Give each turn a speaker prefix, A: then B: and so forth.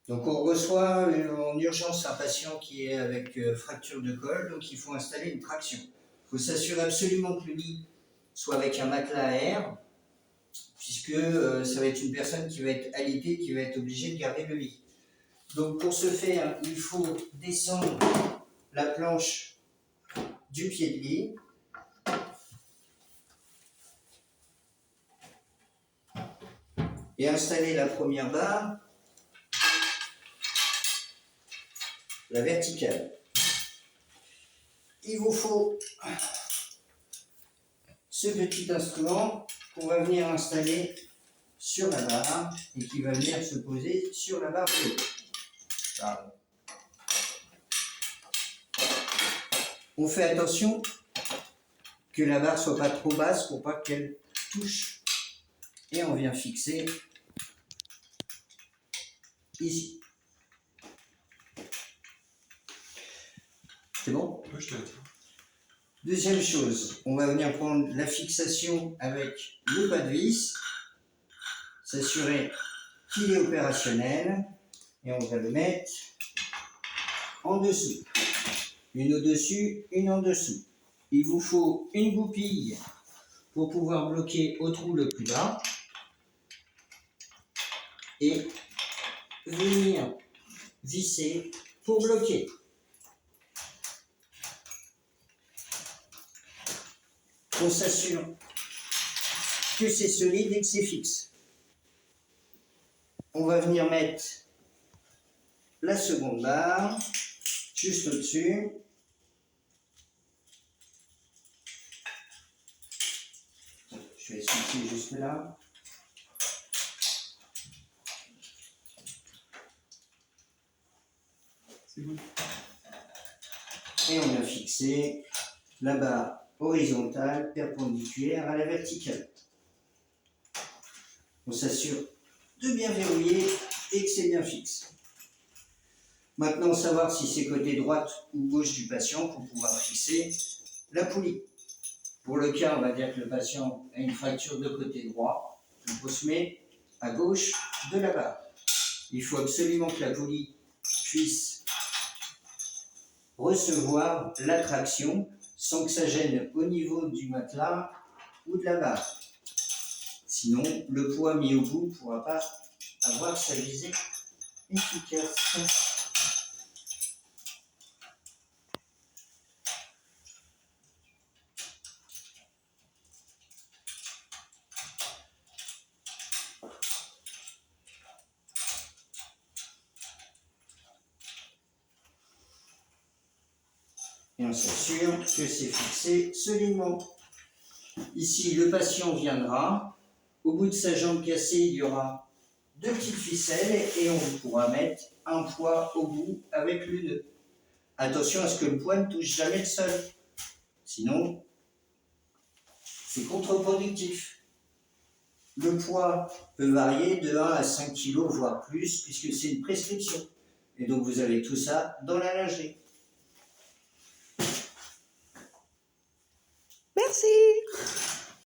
A: Donc on reçoit en urgence un patient qui est avec fracture de col, donc il faut installer une traction. Il faut s'assurer absolument que le lit soit avec un matelas à air, puisque ça va être une personne qui va être alitée, qui va être obligée de garder le lit. Donc pour ce faire, il faut descendre la planche du pied de lit. Et installer la première barre, la verticale. Il vous faut ce petit instrument qu'on va venir installer sur la barre et qui va venir se poser sur la barre de l'eau. On fait attention que la barre soit pas trop basse pour pas qu'elle touche. Et on vient fixer ici. C'est bon?
B: Oui, je te laisse.
A: Deuxième chose, on va venir prendre la fixation avec le pas de vis, s'assurer qu'il est opérationnel, et on va le mettre en dessous. Une au-dessus, une en dessous. Il vous faut une goupille pour pouvoir bloquer au trou le plus bas et venir visser pour bloquer. On s'assure que c'est solide et que c'est fixe. On va venir mettre la seconde barre juste au-dessus. Je vais switcher juste là.
B: C'est bon.
A: Et on a fixé la barre horizontale perpendiculaire à la verticale. On s'assure de bien verrouiller et que c'est bien fixe. Maintenant, savoir si c'est côté droite ou gauche du patient pour pouvoir fixer la poulie. Pour le cas, on va dire que le patient a une fracture de côté droit, donc on se met à gauche de la barre. Il faut absolument que la poulie puisse recevoir la traction sans que ça gêne au niveau du matelas ou de la barre. Sinon, le poids mis au bout ne pourra pas avoir sa visée efficace. Et on s'assure que c'est fixé solidement. Ici, le patient viendra. Au bout de sa jambe cassée, il y aura deux petites ficelles et on pourra mettre un poids au bout avec le nœud. Attention à ce que le poids ne touche jamais le sol. Sinon, c'est contre-productif. Le poids peut varier de 1 à 5 kg, voire plus, puisque c'est une prescription. Et donc, vous avez tout ça dans la lingerie.
C: Merci.